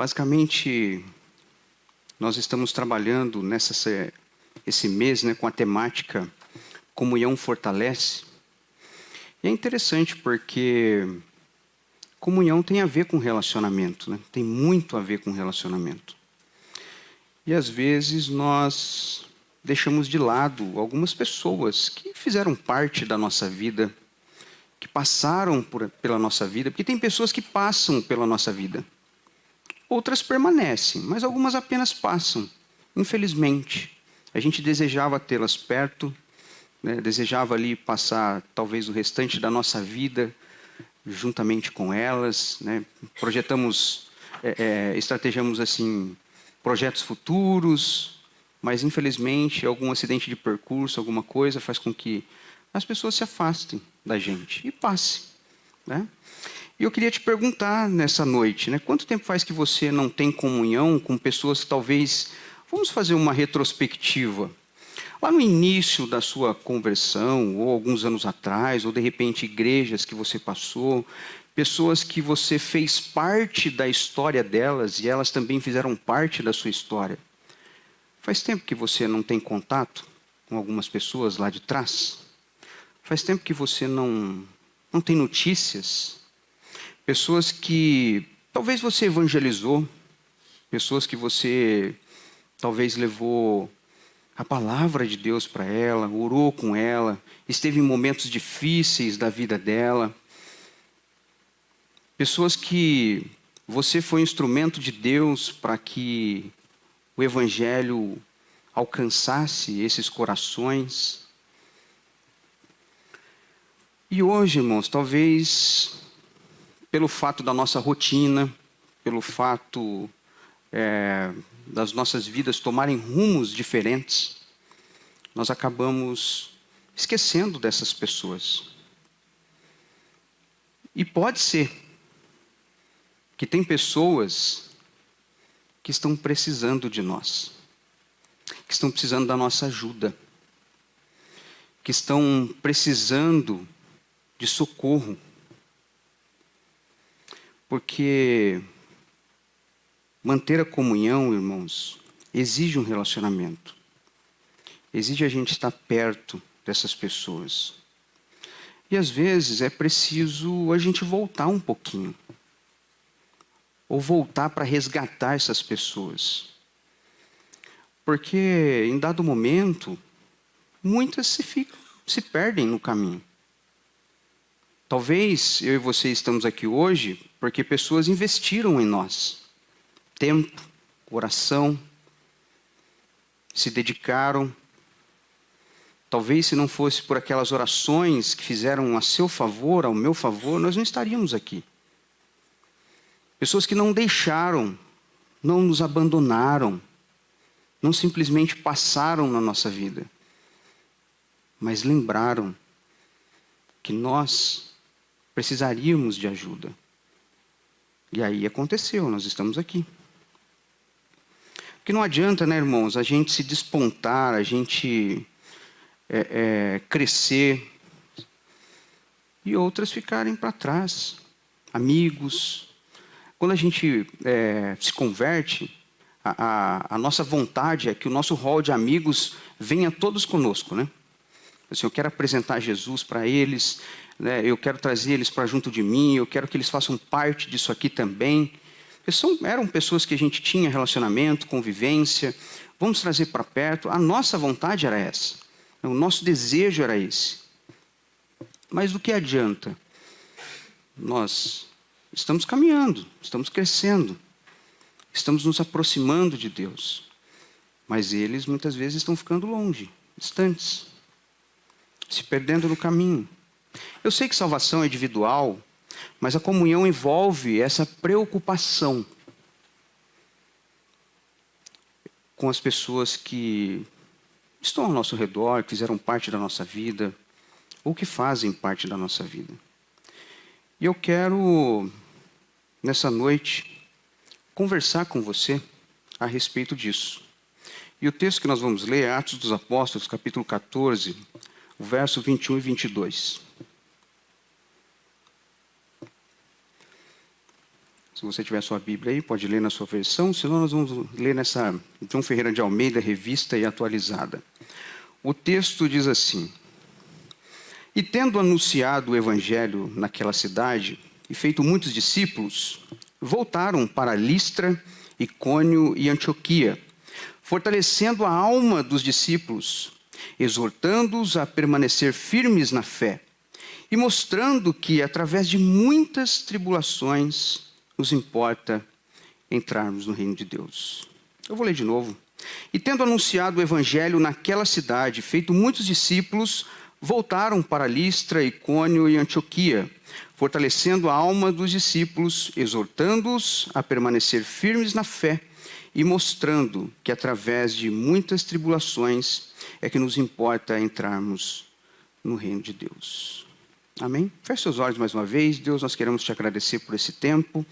Basicamente, nós estamos trabalhando esse mês, com a temática Comunhão Fortalece. E é interessante porque comunhão tem a ver com relacionamento, tem muito a ver com relacionamento. E às vezes nós deixamos de lado algumas pessoas que fizeram parte da nossa vida, que passaram pela nossa vida, porque tem pessoas que passam pela nossa vida. Outras permanecem, mas algumas apenas passam, infelizmente. A gente desejava tê-las perto, desejava ali passar talvez o restante da nossa vida juntamente com elas, projetamos, estrategamos assim, projetos futuros, mas infelizmente algum acidente de percurso, alguma coisa faz com que as pessoas se afastem da gente e passem, E eu queria te perguntar nessa noite, quanto tempo faz que você não tem comunhão com pessoas que talvez... Vamos fazer uma retrospectiva. Lá no início da sua conversão, ou alguns anos atrás, ou de repente igrejas que você passou, pessoas que você fez parte da história delas e elas também fizeram parte da sua história. Faz tempo que você não tem contato com algumas pessoas lá de trás? Faz tempo que você não tem notícias? Pessoas que talvez você evangelizou, pessoas que você talvez levou a palavra de Deus para ela, orou com ela, esteve em momentos difíceis da vida dela. Pessoas que você foi instrumento de Deus para que o Evangelho alcançasse esses corações. E hoje, irmãos, talvez pelo fato da nossa rotina, pelo fato das nossas vidas tomarem rumos diferentes, nós acabamos esquecendo dessas pessoas. E pode ser que tem pessoas que estão precisando de nós, que estão precisando da nossa ajuda, que estão precisando de socorro, porque manter a comunhão, irmãos, exige um relacionamento. Exige a gente estar perto dessas pessoas. E às vezes é preciso a gente voltar um pouquinho. Ou voltar para resgatar essas pessoas. Porque em dado momento, muitas se perdem no caminho. Talvez eu e você estamos aqui hoje porque pessoas investiram em nós. Tempo, oração, se dedicaram. Talvez se não fosse por aquelas orações que fizeram a seu favor, ao meu favor, nós não estaríamos aqui. Pessoas que não deixaram, não nos abandonaram, não simplesmente passaram na nossa vida, mas lembraram que nós precisaríamos de ajuda. E aí aconteceu, nós estamos aqui. Porque não adianta, irmãos, a gente se despontar, a gente crescer e outras ficarem para trás. Amigos. Quando a gente se converte, a nossa vontade é que o nosso rol de amigos venha todos conosco, Assim, eu quero apresentar Jesus para eles, eu quero trazer eles para junto de mim, eu quero que eles façam parte disso aqui também. Eram pessoas que a gente tinha relacionamento, convivência, vamos trazer para perto. A nossa vontade era essa, o nosso desejo era esse. Mas do que adianta? Nós estamos caminhando, estamos crescendo, estamos nos aproximando de Deus, mas eles muitas vezes estão ficando longe, distantes, se perdendo no caminho. Eu sei que salvação é individual, mas a comunhão envolve essa preocupação com as pessoas que estão ao nosso redor, que fizeram parte da nossa vida, ou que fazem parte da nossa vida. E eu quero, nessa noite, conversar com você a respeito disso. E o texto que nós vamos ler é Atos dos Apóstolos, capítulo 14, o verso 21 e 22. Se você tiver sua Bíblia aí, pode ler na sua versão, senão nós vamos ler nessa João Ferreira de Almeida, revista e atualizada. O texto diz assim: E tendo anunciado o evangelho naquela cidade, e feito muitos discípulos, voltaram para Listra, Icônio e Antioquia, fortalecendo a alma dos discípulos, exortando-os a permanecer firmes na fé, e mostrando que, através de muitas tribulações, nos importa entrarmos no reino de Deus. Eu vou ler de novo. E tendo anunciado o evangelho naquela cidade, feito muitos discípulos, voltaram para Listra, Icônio e Antioquia, fortalecendo a alma dos discípulos, exortando-os a permanecer firmes na fé e mostrando que, através de muitas tribulações, é que nos importa entrarmos no reino de Deus. Amém? Feche seus olhos mais uma vez. Deus, nós queremos te agradecer por esse tempo.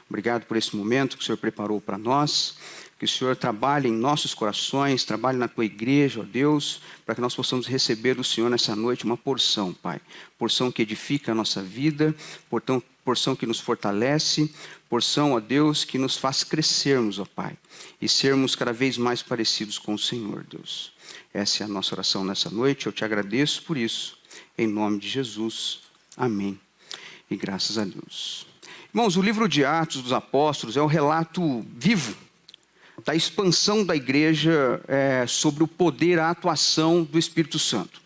Obrigado por esse momento que o Senhor preparou para nós. Que o Senhor trabalhe em nossos corações, trabalhe na tua igreja, ó Deus, para que nós possamos receber do Senhor nessa noite uma porção, Pai. Porção que edifica a nossa vida, porção que nos fortalece, porção, ó Deus, que nos faz crescermos, ó Pai, e sermos cada vez mais parecidos com o Senhor, Deus. Essa é a nossa oração nessa noite. Eu te agradeço por isso. Em nome de Jesus. Amém. E graças a Deus. Irmãos, o livro de Atos dos Apóstolos é um relato vivo da expansão da igreja sobre o poder, a atuação do Espírito Santo.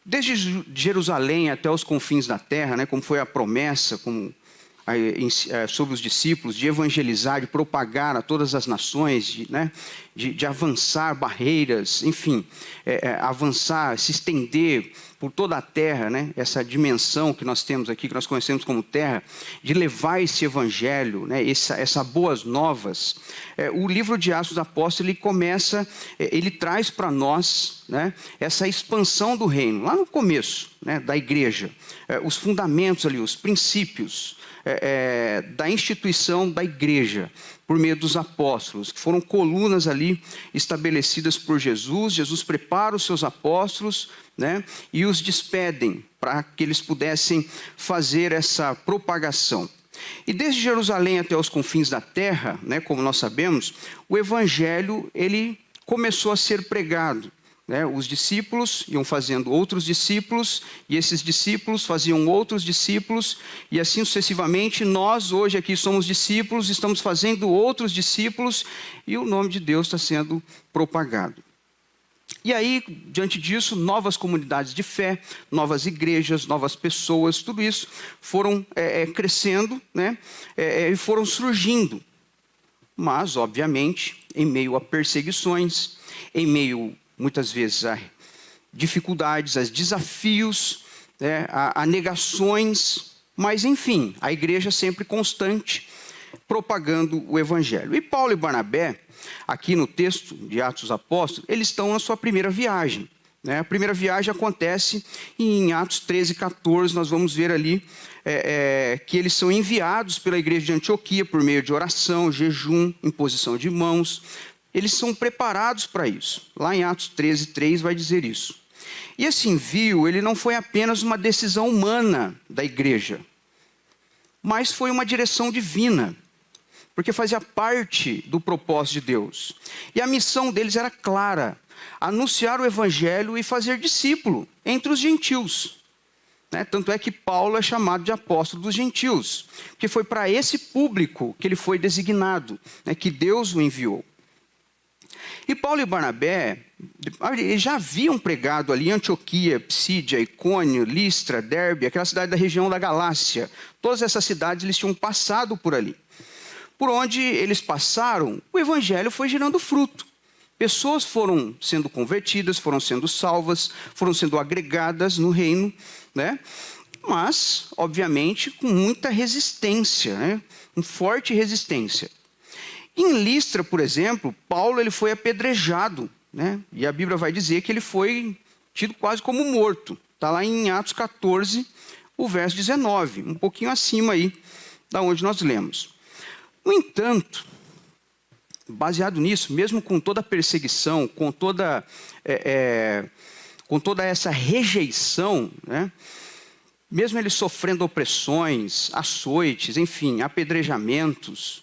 Desde Jerusalém até os confins da terra, né, como foi a promessa sobre os discípulos de evangelizar, de propagar a todas as nações, de avançar barreiras, enfim, avançar, se estender por toda a terra, né? Essa dimensão que nós temos aqui, que nós conhecemos como terra, de levar esse evangelho, né? Essas boas novas. O livro de Atos dos Apóstolos, ele traz para nós, né, essa expansão do reino, lá no começo, né, da igreja, os fundamentos ali, os princípios da instituição da igreja, por meio dos apóstolos, que foram colunas ali estabelecidas por Jesus. Jesus prepara os seus apóstolos, né, e os despedem para que eles pudessem fazer essa propagação. E desde Jerusalém até os confins da terra, né, como nós sabemos, o evangelho ele começou a ser pregado. Os discípulos iam fazendo outros discípulos, e esses discípulos faziam outros discípulos, e assim sucessivamente. Nós hoje aqui somos discípulos, estamos fazendo outros discípulos, e o nome de Deus está sendo propagado. E aí, diante disso, novas comunidades de fé, novas igrejas, novas pessoas, tudo isso foram crescendo, né, e foram surgindo. Mas, obviamente, em meio a perseguições, em meio muitas vezes a dificuldades, a desafios, a negações, mas enfim, a igreja sempre constante, propagando o evangelho. E Paulo e Barnabé, aqui no texto de Atos dos Apóstolos, eles estão na sua primeira viagem. A primeira viagem acontece em Atos 13, 14, nós vamos ver ali que eles são enviados pela igreja de Antioquia por meio de oração, jejum, imposição de mãos. Eles são preparados para isso. Lá em Atos 13, 3 vai dizer isso. E esse envio, ele não foi apenas uma decisão humana da igreja, mas foi uma direção divina, porque fazia parte do propósito de Deus. E a missão deles era clara: anunciar o evangelho e fazer discípulo entre os gentios. Tanto é que Paulo é chamado de apóstolo dos gentios, porque foi para esse público que ele foi designado, que Deus o enviou. E Paulo e Barnabé já haviam pregado ali em Antioquia, Psídia, Icônio, Listra, Derbe, aquela cidade da região da Galácia. Todas essas cidades eles tinham passado por ali. Por onde eles passaram, o evangelho foi gerando fruto. Pessoas foram sendo convertidas, foram sendo salvas, foram sendo agregadas no reino, né? Mas, obviamente, com muita resistência, né? Com forte resistência. Em Listra, por exemplo, Paulo ele foi apedrejado, né? E a Bíblia vai dizer que ele foi tido quase como morto. Está lá em Atos 14, o verso 19, um pouquinho acima aí da onde nós lemos. No entanto, baseado nisso, mesmo com toda a perseguição, com toda essa rejeição, né? mesmo eles sofrendo opressões, açoites, enfim, apedrejamentos,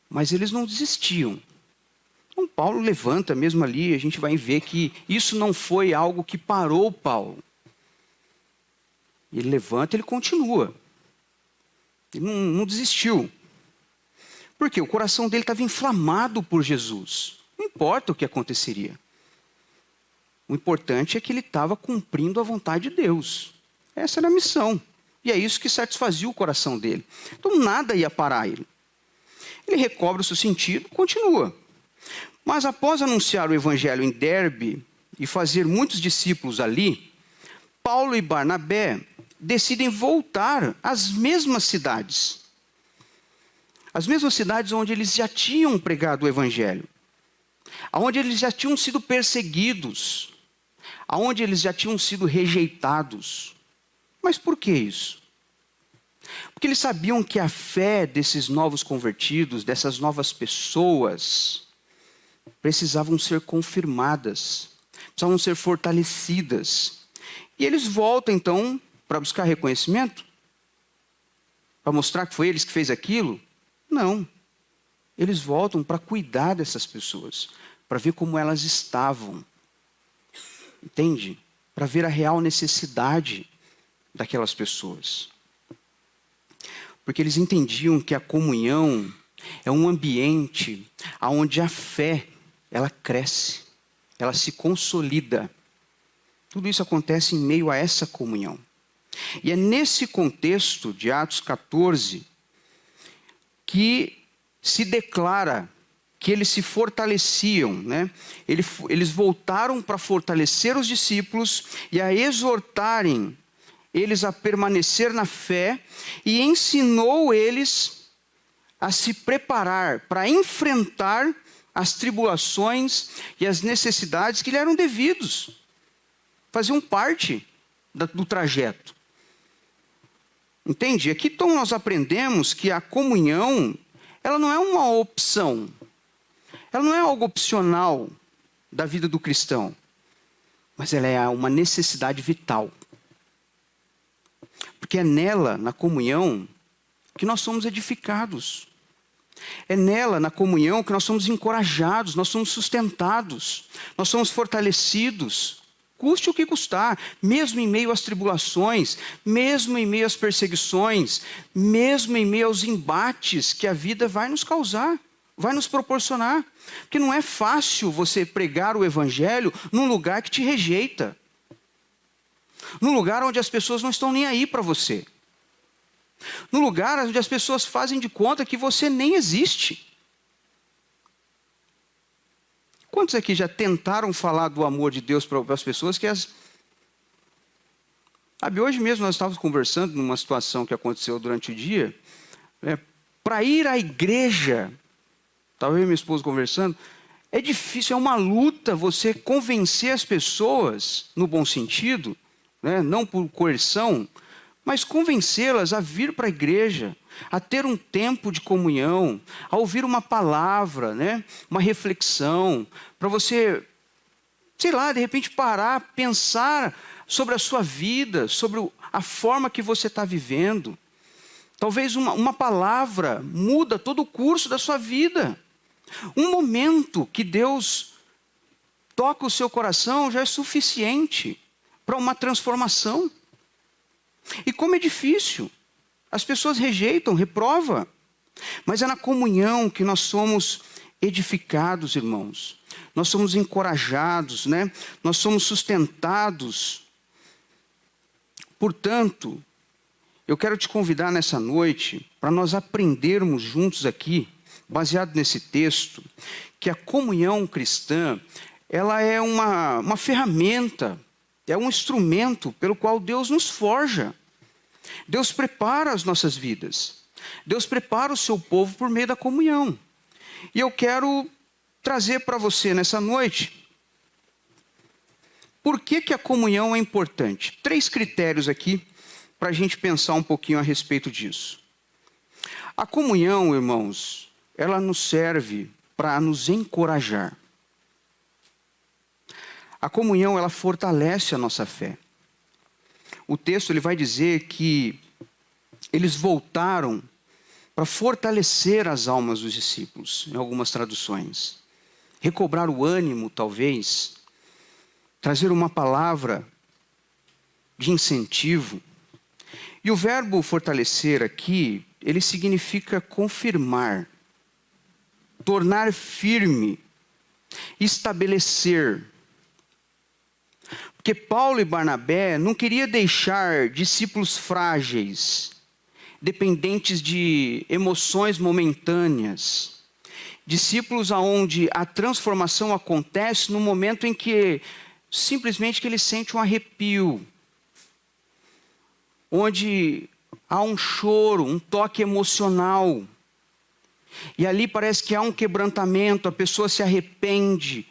mas eles não desistiam. Então Paulo levanta mesmo ali, a gente vai ver que isso não foi algo que parou Paulo. Ele levanta, ele continua. Ele não desistiu. Por quê? O coração dele estava inflamado por Jesus. Não importa o que aconteceria. O importante é que ele estava cumprindo a vontade de Deus. Essa era a missão. E é isso que satisfazia o coração dele. Então nada ia parar ele. Ele recobra o seu sentido, continua. Mas após anunciar o evangelho em Derbe e fazer muitos discípulos ali, Paulo e Barnabé decidem voltar às mesmas cidades. As mesmas cidades onde eles já tinham pregado o evangelho. Onde eles já tinham sido perseguidos. Onde eles já tinham sido rejeitados. Mas por que isso? Porque eles sabiam que a fé desses novos convertidos, dessas novas pessoas, precisavam ser confirmadas, precisavam ser fortalecidas. E eles voltam então para buscar reconhecimento? Para mostrar que foi eles que fez aquilo? Não. Eles voltam para cuidar dessas pessoas, para ver como elas estavam. Entende? Para ver a real necessidade daquelas pessoas. Porque eles entendiam que a comunhão é um ambiente onde a fé, ela cresce, ela se consolida. Tudo isso acontece em meio a essa comunhão. E é nesse contexto de Atos 14 que se declara que eles se fortaleciam, né? Eles voltaram para fortalecer os discípulos e a exortarem eles a permanecer na fé e ensinou eles a se preparar para enfrentar as tribulações e as necessidades que lhe eram devidos. Faziam parte do trajeto. Entende? Aqui então nós aprendemos que a comunhão, ela não é uma opção. Ela não é algo opcional da vida do cristão. Mas ela é uma necessidade vital. Porque é nela, na comunhão, que nós somos edificados. É nela, na comunhão, que nós somos encorajados, nós somos sustentados, nós somos fortalecidos. Custe o que custar, mesmo em meio às tribulações, mesmo em meio às perseguições, mesmo em meio aos embates que a vida vai nos causar, vai nos proporcionar. Porque não é fácil você pregar o evangelho num lugar que te rejeita. Num lugar onde as pessoas não estão nem aí para você. Num lugar onde as pessoas fazem de conta que você nem existe. Quantos aqui já tentaram falar do amor de Deus para as pessoas que Sabe, hoje mesmo nós estávamos conversando numa situação que aconteceu durante o dia. Para ir à igreja, estava eu e minha esposa conversando, é difícil, é uma luta você convencer as pessoas, no bom sentido, não por coerção, mas convencê-las a vir para a igreja, a ter um tempo de comunhão, a ouvir uma palavra, uma reflexão, para você, sei lá, de repente parar, pensar sobre a sua vida, sobre a forma que você está vivendo. Talvez uma palavra muda todo o curso da sua vida. Um momento que Deus toca o seu coração já é suficiente para uma transformação. E como é difícil. As pessoas rejeitam, reprovam. Mas é na comunhão que nós somos edificados, irmãos. Nós somos encorajados, Nós somos sustentados. Portanto, eu quero te convidar nessa noite para nós aprendermos juntos aqui, baseado nesse texto, que a comunhão cristã, ela é uma ferramenta, é um instrumento pelo qual Deus nos forja. Deus prepara as nossas vidas. Deus prepara o seu povo por meio da comunhão. E eu quero trazer para você nessa noite, por que a comunhão é importante? 3 critérios aqui, para a gente pensar um pouquinho a respeito disso. A comunhão, irmãos, ela nos serve para nos encorajar. A comunhão, ela fortalece a nossa fé. o texto ele vai dizer que eles voltaram para fortalecer as almas dos discípulos, em algumas traduções. Recobrar o ânimo, talvez, trazer uma palavra de incentivo. E o verbo fortalecer aqui, ele significa confirmar, tornar firme, estabelecer. Porque Paulo e Barnabé não queriam deixar discípulos frágeis, dependentes de emoções momentâneas. Discípulos aonde a transformação acontece no momento em que simplesmente que ele sente um arrepio, onde há um choro, um toque emocional. E ali parece que há um quebrantamento, a pessoa se arrepende,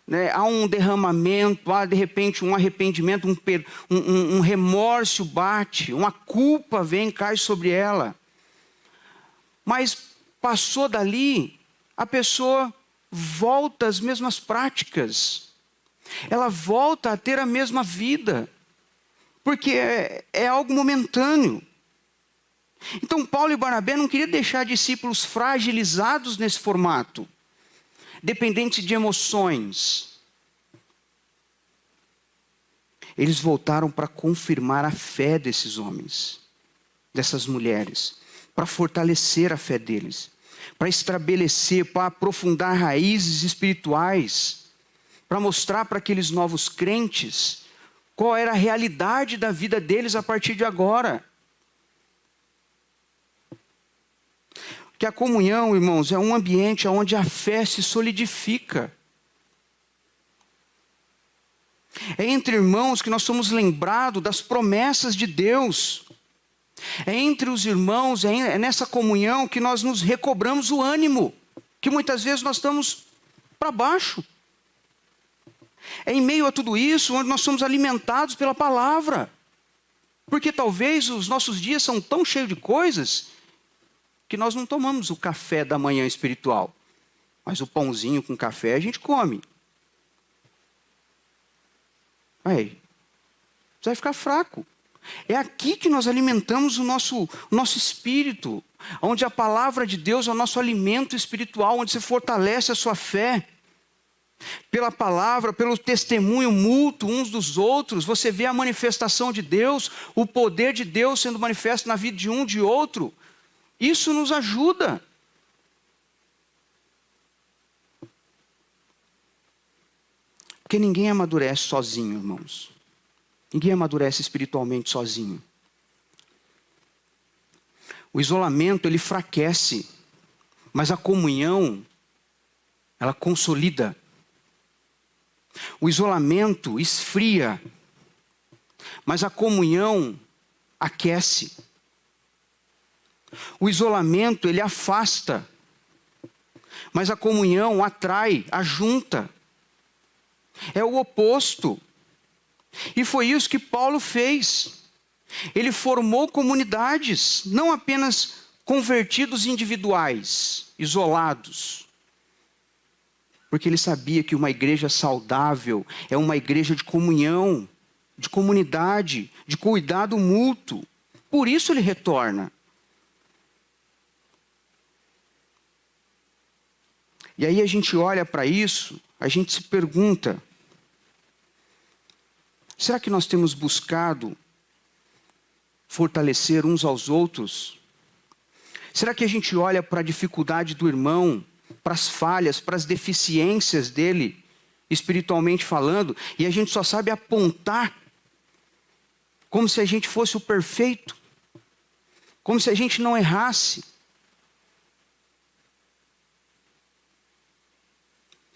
né? Há um derramamento, há de repente um arrependimento, um remorso bate, uma culpa vem, cai sobre ela. Mas passou dali, a pessoa volta às mesmas práticas. Ela volta a ter a mesma vida. Porque é algo momentâneo. Então Paulo e Barnabé não queriam deixar discípulos fragilizados nesse formato, dependentes de emoções. Eles voltaram para confirmar a fé desses homens, dessas mulheres, para fortalecer a fé deles, para estabelecer, para aprofundar raízes espirituais, para mostrar para aqueles novos crentes qual era a realidade da vida deles a partir de agora. Que a comunhão, irmãos, é um ambiente onde a fé se solidifica. É entre irmãos que nós somos lembrados das promessas de Deus. É entre os irmãos, é nessa comunhão que nós nos recobramos o ânimo, que muitas vezes nós estamos para baixo. É em meio a tudo isso onde nós somos alimentados pela palavra. Porque talvez os nossos dias são tão cheios de coisas que nós não tomamos o café da manhã espiritual. Mas o pãozinho com café a gente come. Aí, você vai ficar fraco. É aqui que nós alimentamos o nosso espírito. Onde a palavra de Deus é o nosso alimento espiritual. Onde se fortalece a sua fé. Pela palavra, pelo testemunho mútuo uns dos outros, você vê a manifestação de Deus, o poder de Deus sendo manifesto na vida de um de outro. Isso nos ajuda. Porque ninguém amadurece sozinho, irmãos. Ninguém amadurece espiritualmente sozinho. O isolamento, ele enfraquece, mas a comunhão, ela consolida. O isolamento esfria, mas a comunhão aquece. O isolamento, ele afasta, mas a comunhão atrai, ajunta. É o oposto. E foi isso que Paulo fez. Ele formou comunidades, não apenas convertidos individuais, isolados. Porque ele sabia que uma igreja saudável é uma igreja de comunhão, de comunidade, de cuidado mútuo. Por isso ele retorna. E aí a gente olha para isso, a gente se pergunta: será que nós temos buscado fortalecer uns aos outros? Será que a gente olha para a dificuldade do irmão, para as falhas, para as deficiências dele, espiritualmente falando, e a gente só sabe apontar como se a gente fosse o perfeito, como se a gente não errasse?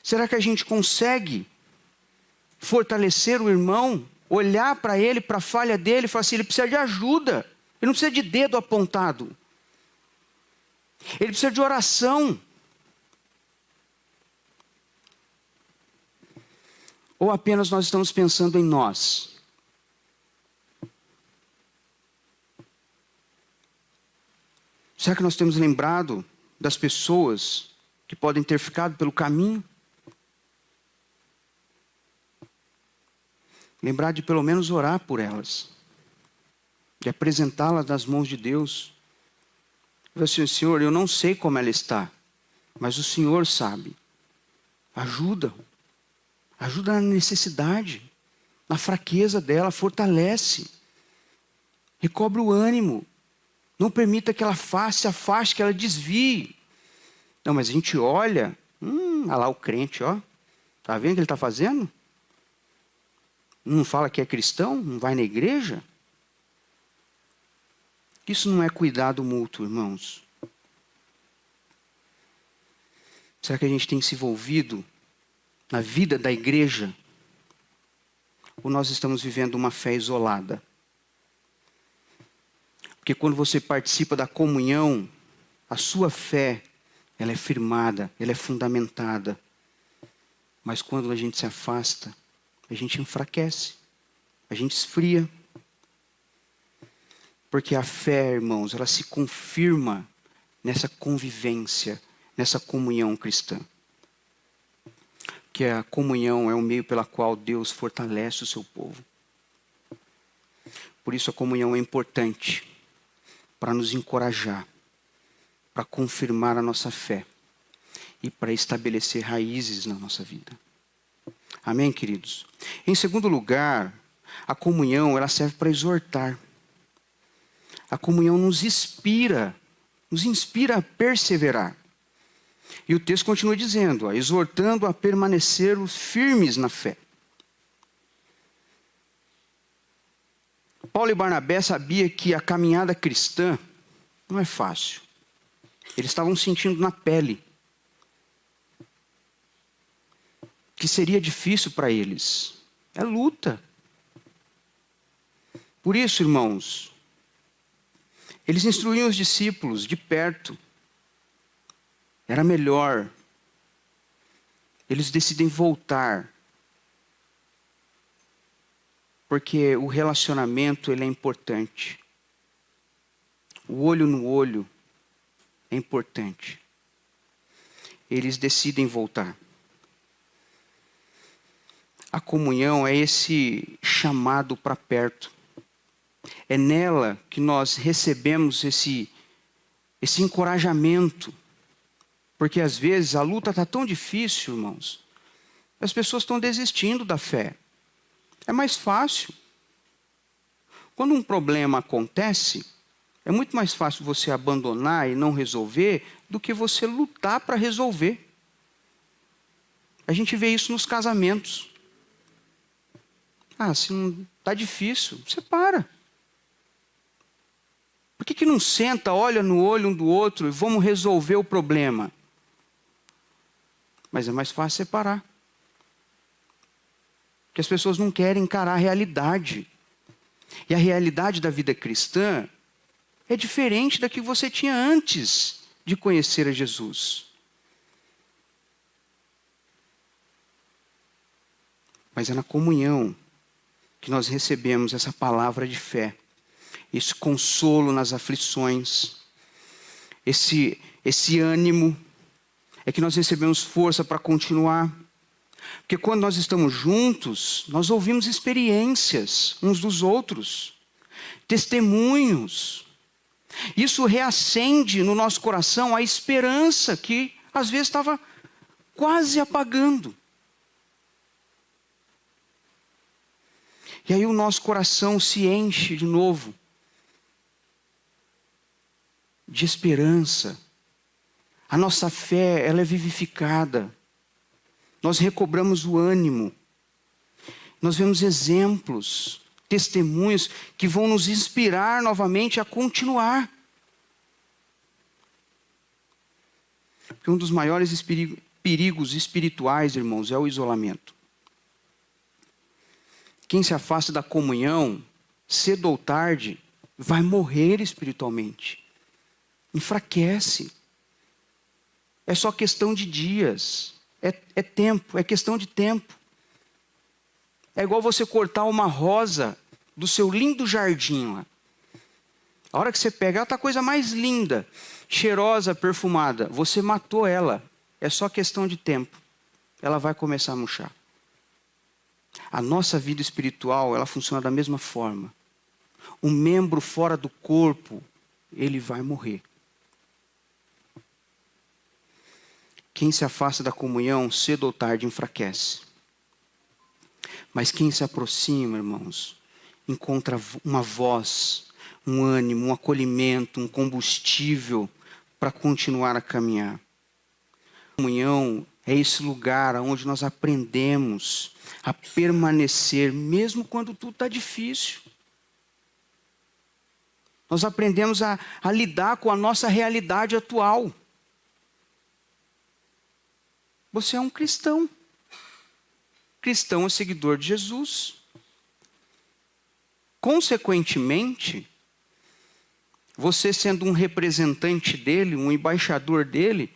Será que a gente consegue fortalecer o irmão, olhar para ele, para a falha dele e falar assim: ele precisa de ajuda, ele não precisa de dedo apontado, ele precisa de oração? Ou apenas nós estamos pensando em nós? Será que nós temos lembrado das pessoas que podem ter ficado pelo caminho? Lembrar de pelo menos orar por elas. de apresentá-la nas mãos de Deus. Eu assim, Senhor, eu não sei como ela está, mas o Senhor sabe. Ajuda na necessidade, na fraqueza dela, fortalece, recobre o ânimo, não permita que ela se afaste, que ela desvie. Não, mas a gente olha, olha lá o crente, ó, tá vendo o que ele está fazendo? Não fala que é cristão, não vai na igreja? Isso não é cuidado mútuo, irmãos. Será que a gente tem se envolvido na vida da igreja? Ou nós estamos vivendo uma fé isolada? Porque quando você participa da comunhão, a sua fé, ela é firmada, ela é fundamentada. Mas quando a gente se afasta, a gente enfraquece, a gente esfria. Porque a fé, irmãos, ela se confirma nessa convivência, nessa comunhão cristã. Que a comunhão é o meio pela qual Deus fortalece o seu povo. Por isso a comunhão é importante para nos encorajar, para confirmar a nossa fé e para estabelecer raízes na nossa vida. Amém, queridos? Em segundo lugar, a comunhão ela serve para exortar. A comunhão nos inspira a perseverar. E o texto continua dizendo, exortando a permanecer firmes na fé. Paulo e Barnabé sabiam que a caminhada cristã não é fácil. Eles estavam sentindo na pele que seria difícil para eles. É luta. Por isso, irmãos, eles instruíam os discípulos de perto. Era melhor. Eles decidem voltar. Porque o relacionamento ele é importante. O olho no olho é importante. Eles decidem voltar. A comunhão é esse chamado para perto. É nela que nós recebemos esse encorajamento. Porque às vezes a luta está tão difícil, irmãos. As pessoas estão desistindo da fé. É mais fácil. Quando um problema acontece, é muito mais fácil você abandonar e não resolver do que você lutar para resolver. A gente vê isso nos casamentos. Se não está difícil, você para. Por que não senta, olha no olho um do outro e vamos resolver o problema? Mas é mais fácil separar. Porque as pessoas não querem encarar a realidade. E a realidade da vida cristã é diferente da que você tinha antes de conhecer a Jesus. Mas é na comunhão que nós recebemos essa palavra de fé, esse consolo nas aflições, esse ânimo, é que nós recebemos força para continuar. Porque quando nós estamos juntos, nós ouvimos experiências uns dos outros, testemunhos. Isso reacende no nosso coração a esperança que às vezes estava quase apagando. E aí o nosso coração se enche de novo de esperança. A nossa fé, ela é vivificada. Nós recobramos o ânimo. Nós vemos exemplos, testemunhos que vão nos inspirar novamente a continuar. Porque um dos maiores perigos espirituais, irmãos, é o isolamento. Quem se afasta da comunhão, cedo ou tarde, vai morrer espiritualmente. Enfraquece. É só questão de dias. É tempo, é questão de tempo. É igual você cortar uma rosa do seu lindo jardim lá. A hora que você pega, ela está a coisa mais linda, cheirosa, perfumada. Você matou ela. É só questão de tempo. Ela vai começar a murchar. A nossa vida espiritual, ela funciona da mesma forma. um membro fora do corpo, ele vai morrer. Quem se afasta da comunhão, cedo ou tarde enfraquece. Mas quem se aproxima, irmãos, encontra uma voz, um ânimo, um acolhimento, um combustível para continuar a caminhar. A comunhão é esse lugar onde nós aprendemos a permanecer, mesmo quando tudo está difícil. Nós aprendemos a lidar com a nossa realidade atual. Você é um cristão. Cristão é seguidor de Jesus. Consequentemente, você sendo um representante dele, um embaixador dele,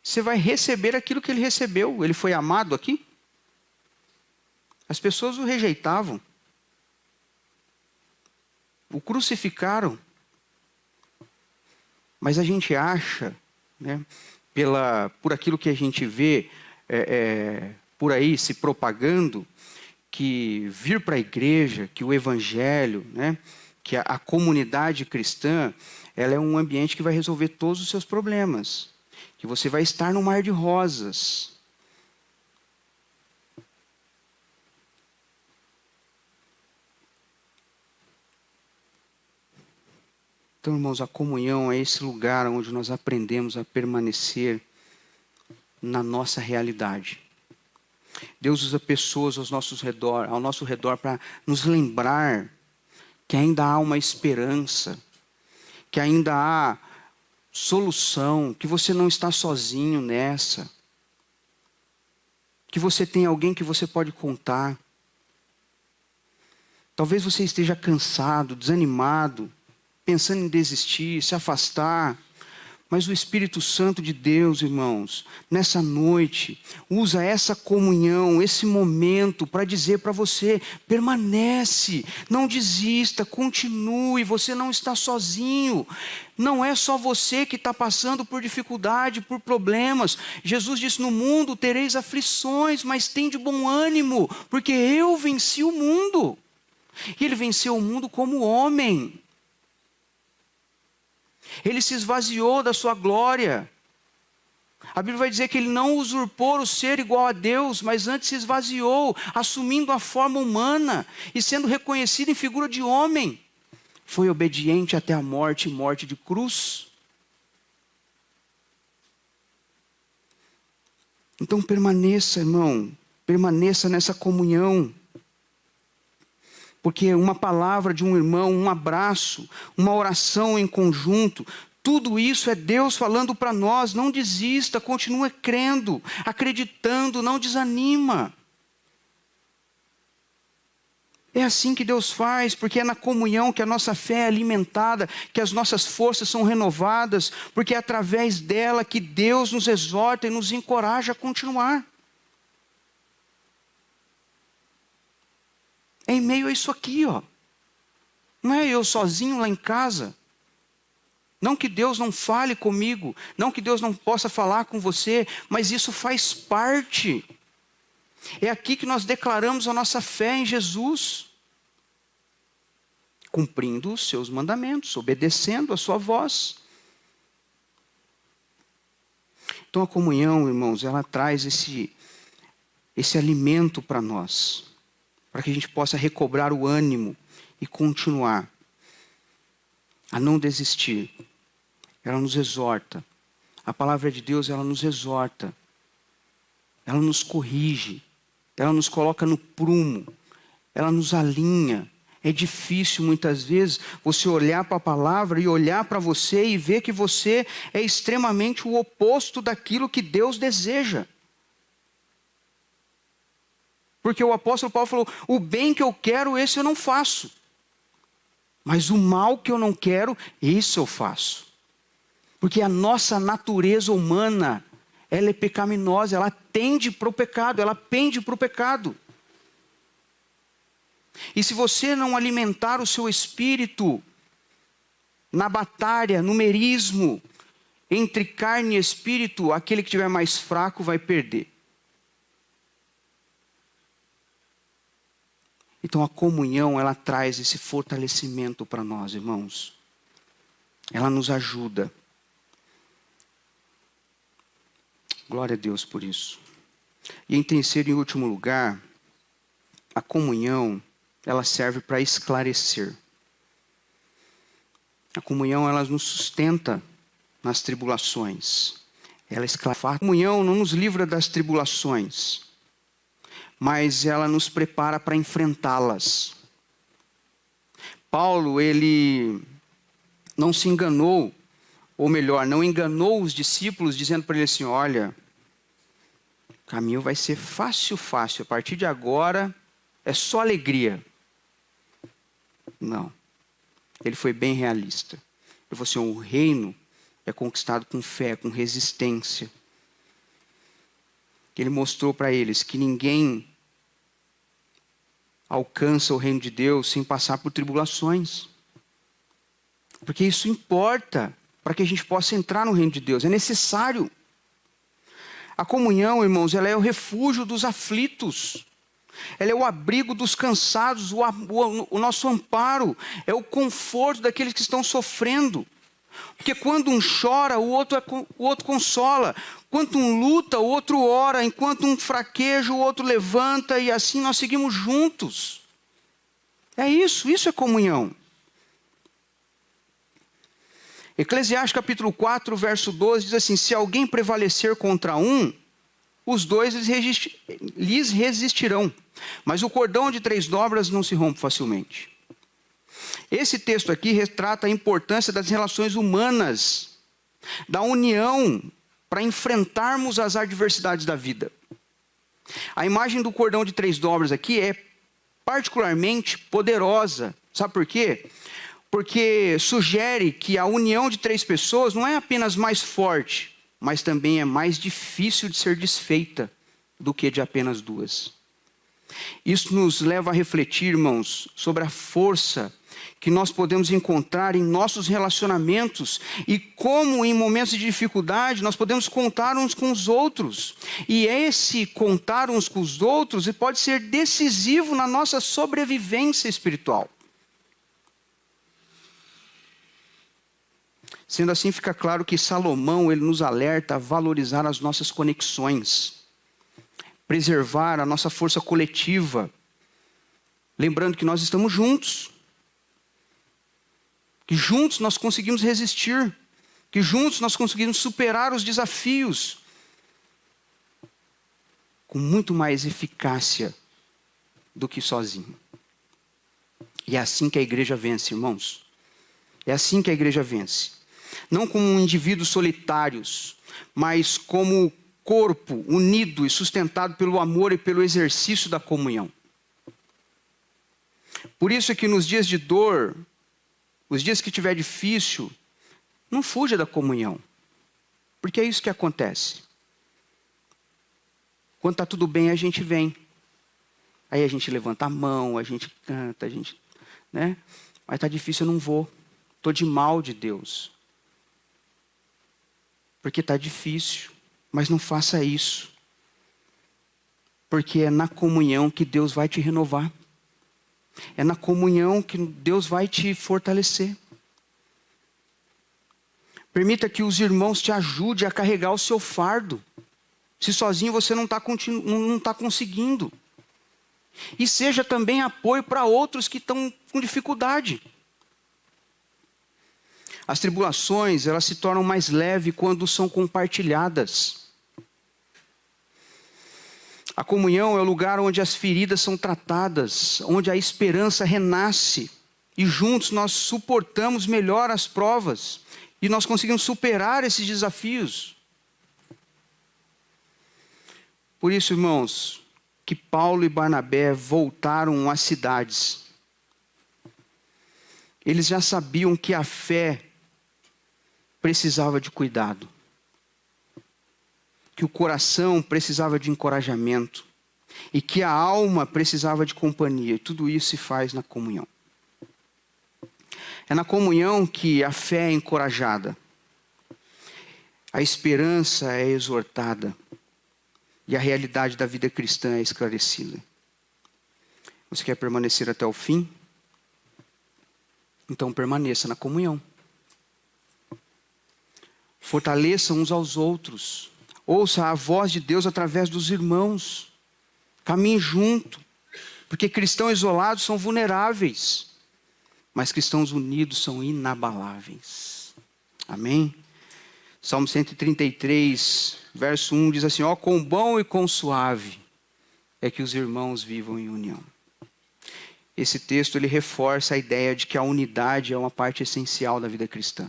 você vai receber aquilo que ele recebeu. Ele foi amado aqui. As pessoas o rejeitavam. O crucificaram. Mas a gente acha, né, por aquilo que a gente vê por aí se propagando, que vir para a igreja, que o evangelho, né, que a comunidade cristã, ela é um ambiente que vai resolver todos os seus problemas. Que você vai estar no mar de rosas. Então, irmãos, a comunhão é esse lugar onde nós aprendemos a permanecer na nossa realidade. Deus usa pessoas ao nosso redor para nos lembrar que ainda há uma esperança, que ainda há solução, que você não está sozinho nessa, que você tem alguém que você pode contar. Talvez você esteja cansado, desanimado, pensando em desistir, se afastar. Mas o Espírito Santo de Deus, irmãos, nessa noite, usa essa comunhão, esse momento para dizer para você, permanece, não desista, continue, você não está sozinho. Não é só você que está passando por dificuldade, por problemas. Jesus disse, no mundo tereis aflições, mas tende bom ânimo, porque eu venci o mundo. E ele venceu o mundo como homem. Ele se esvaziou da sua glória. A Bíblia vai dizer que ele não usurpou o ser igual a Deus, mas antes se esvaziou, assumindo a forma humana e sendo reconhecido em figura de homem. Foi obediente até a morte, morte de cruz. Então permaneça, irmão, permaneça nessa comunhão. Porque uma palavra de um irmão, um abraço, uma oração em conjunto, tudo isso é Deus falando para nós, não desista, continue crendo, acreditando, não desanima. É assim que Deus faz, porque é na comunhão que a nossa fé é alimentada, que as nossas forças são renovadas, porque é através dela que Deus nos exorta e nos encoraja a continuar. É em meio a isso aqui, ó. Não é eu sozinho lá em casa. Não que Deus não fale comigo, não que Deus não possa falar com você, mas isso faz parte. É aqui que nós declaramos a nossa fé em Jesus. Cumprindo os seus mandamentos, obedecendo a sua voz. Então a comunhão, irmãos, ela traz esse alimento para nós. Para que a gente possa recobrar o ânimo e continuar a não desistir. Ela nos exorta. A palavra de Deus, ela nos exorta. Ela nos corrige. Ela nos coloca no prumo. Ela nos alinha. É difícil muitas vezes você olhar para a palavra e olhar para você e ver que você é extremamente o oposto daquilo que Deus deseja. Porque o apóstolo Paulo falou, o bem que eu quero, esse eu não faço. Mas o mal que eu não quero, isso eu faço. Porque a nossa natureza humana, ela é pecaminosa, ela tende para o pecado, ela pende para o pecado. E se você não alimentar o seu espírito na batalha, no merismo, entre carne e espírito, aquele que estiver mais fraco vai perder. Então a comunhão, ela traz esse fortalecimento para nós, irmãos. Ela nos ajuda. Glória a Deus por isso. E em terceiro e último lugar, a comunhão, ela serve para esclarecer. A comunhão, ela nos sustenta nas tribulações. Ela esclarece. A comunhão não nos livra das tribulações, mas ela nos prepara para enfrentá-las. Paulo, ele não se enganou, ou melhor, não enganou os discípulos, dizendo para ele assim: olha, o caminho vai ser fácil, a partir de agora é só alegria. Não. Ele foi bem realista. Ele falou assim: o reino é conquistado com fé, com resistência. Ele mostrou para eles que ninguém alcança o reino de Deus sem passar por tribulações. Porque isso importa para que a gente possa entrar no reino de Deus. É necessário. A comunhão, irmãos, ela é o refúgio dos aflitos. Ela é o abrigo dos cansados, o nosso amparo, é o conforto daqueles que estão sofrendo. Porque quando um chora, o outro consola. Quando um luta, o outro ora. Enquanto um fraqueja, o outro levanta. E assim nós seguimos juntos. É isso é comunhão. Eclesiastes capítulo 4, verso 12, diz assim: se alguém prevalecer contra um, os dois lhes resistirão. Mas o cordão de 3 dobras não se rompe facilmente. Esse texto aqui retrata a importância das relações humanas, da união, para enfrentarmos as adversidades da vida. A imagem do cordão de 3 dobras aqui é particularmente poderosa. Sabe por quê? Porque sugere que a união de 3 pessoas não é apenas mais forte, mas também é mais difícil de ser desfeita do que de apenas 2. Isso nos leva a refletir, irmãos, sobre a força que nós podemos encontrar em nossos relacionamentos e como em momentos de dificuldade nós podemos contar uns com os outros. E esse contar uns com os outros pode ser decisivo na nossa sobrevivência espiritual. Sendo assim, fica claro que Salomão, ele nos alerta a valorizar as nossas conexões, preservar a nossa força coletiva, lembrando que nós estamos juntos, que juntos nós conseguimos resistir, que juntos nós conseguimos superar os desafios com muito mais eficácia do que sozinho. E é assim que a igreja vence, irmãos. É assim que a igreja vence. Não como indivíduos solitários, mas como corpo unido e sustentado pelo amor e pelo exercício da comunhão. Por isso é que nos dias de dor, os dias que tiver difícil, não fuja da comunhão. Porque é isso que acontece. Quando está tudo bem, a gente vem. Aí a gente levanta a mão, a gente canta, né? Mas está difícil, eu não vou. Estou de mal de Deus. Porque está difícil. Mas não faça isso. Porque é na comunhão que Deus vai te renovar. É na comunhão que Deus vai te fortalecer. Permita que os irmãos te ajudem a carregar o seu fardo. Se sozinho você não está conseguindo. E seja também apoio para outros que estão com dificuldade. As tribulações, elas se tornam mais leves quando são compartilhadas. A comunhão é o lugar onde as feridas são tratadas, onde a esperança renasce. E juntos nós suportamos melhor as provas. E nós conseguimos superar esses desafios. Por isso, irmãos, que Paulo e Barnabé voltaram às cidades. Eles já sabiam que a fé precisava de cuidado. Que o coração precisava de encorajamento. E que a alma precisava de companhia. E tudo isso se faz na comunhão. É na comunhão que a fé é encorajada. A esperança é exortada. E a realidade da vida cristã é esclarecida. Você quer permanecer até o fim? Então permaneça na comunhão. Fortaleça uns aos outros. Ouça a voz de Deus através dos irmãos. Caminhe junto. Porque cristãos isolados são vulneráveis. Mas cristãos unidos são inabaláveis. Amém? Salmo 133, verso 1 diz assim: ó, quão bom e quão suave é que os irmãos vivam em união. Esse texto ele reforça a ideia de que a unidade é uma parte essencial da vida cristã.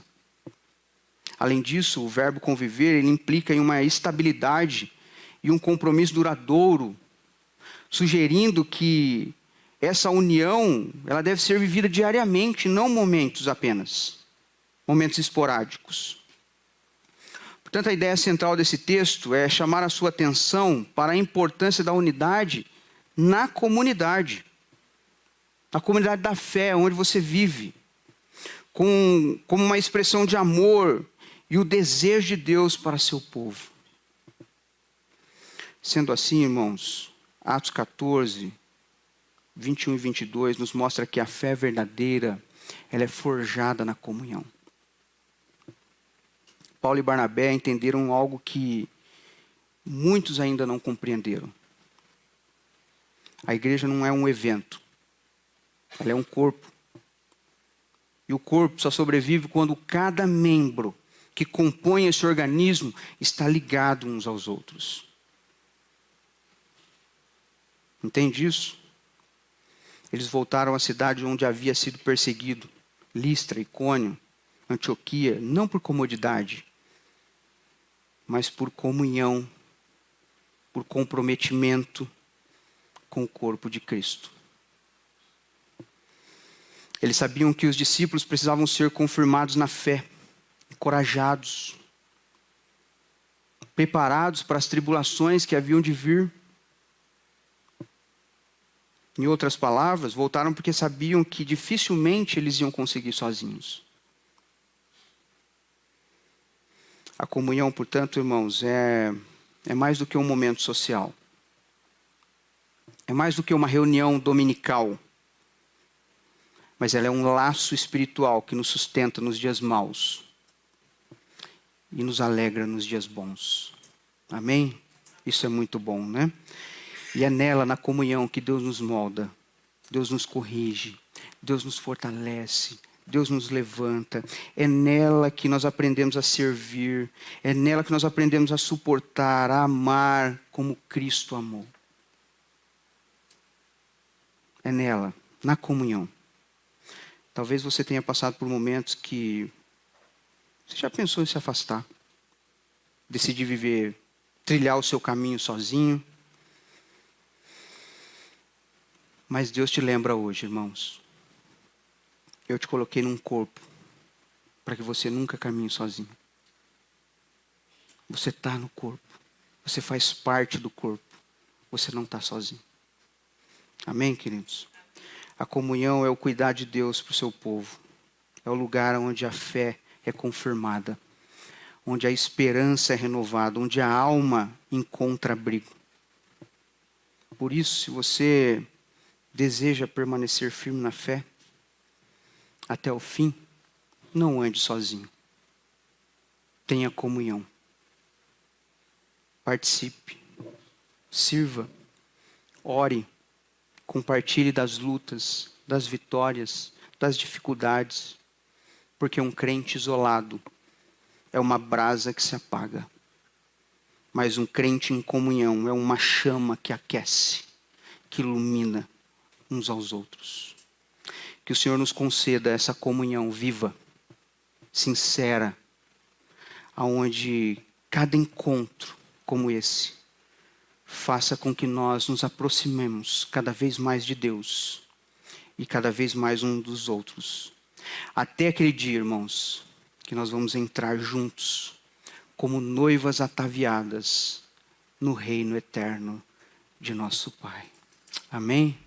Além disso, o verbo conviver ele implica em uma estabilidade e um compromisso duradouro, sugerindo que essa união ela deve ser vivida diariamente, não momentos apenas, momentos esporádicos. Portanto, a ideia central desse texto é chamar a sua atenção para a importância da unidade na comunidade da fé, onde você vive, como uma expressão de amor e o desejo de Deus para seu povo. Sendo assim, irmãos, Atos 14, 21 e 22 nos mostra que a fé verdadeira, ela é forjada na comunhão. Paulo e Barnabé entenderam algo que muitos ainda não compreenderam. A igreja não é um evento, ela é um corpo. E o corpo só sobrevive quando cada membro que compõe esse organismo está ligado uns aos outros. Entende isso? Eles voltaram à cidade onde havia sido perseguido, Listra, Icônio, Antioquia, não por comodidade, mas por comunhão, por comprometimento com o corpo de Cristo. Eles sabiam que os discípulos precisavam ser confirmados na fé, encorajados, preparados para as tribulações que haviam de vir. Em outras palavras, voltaram porque sabiam que dificilmente eles iam conseguir sozinhos. A comunhão, portanto, irmãos, é mais do que um momento social. É mais do que uma reunião dominical. Mas ela é um laço espiritual que nos sustenta nos dias maus e nos alegra nos dias bons. Amém? Isso é muito bom, né? E é nela, na comunhão, que Deus nos molda, Deus nos corrige, Deus nos fortalece, Deus nos levanta. É nela que nós aprendemos a servir, é nela que nós aprendemos a suportar, a amar como Cristo amou. É nela, na comunhão. Talvez você tenha passado por momentos que você já pensou em se afastar, decidir viver, trilhar o seu caminho sozinho. Mas Deus te lembra hoje, irmãos. Eu te coloquei num corpo para que você nunca caminhe sozinho. Você está no corpo. Você faz parte do corpo. Você não está sozinho. Amém, queridos? A comunhão é o cuidar de Deus para o seu povo. É o lugar onde a fé é confirmada. Onde a esperança é renovada. Onde a alma encontra abrigo. Por isso, se você deseja permanecer firme na fé, até o fim, não ande sozinho. Tenha comunhão. Participe. Sirva. Ore. Compartilhe das lutas, das vitórias, das dificuldades. Porque um crente isolado é uma brasa que se apaga. Mas um crente em comunhão é uma chama que aquece, que ilumina uns aos outros. Que o Senhor nos conceda essa comunhão viva, sincera, aonde cada encontro como esse faça com que nós nos aproximemos cada vez mais de Deus e cada vez mais um dos outros. Até aquele dia, irmãos, que nós vamos entrar juntos como noivas ataviadas no reino eterno de nosso Pai. Amém?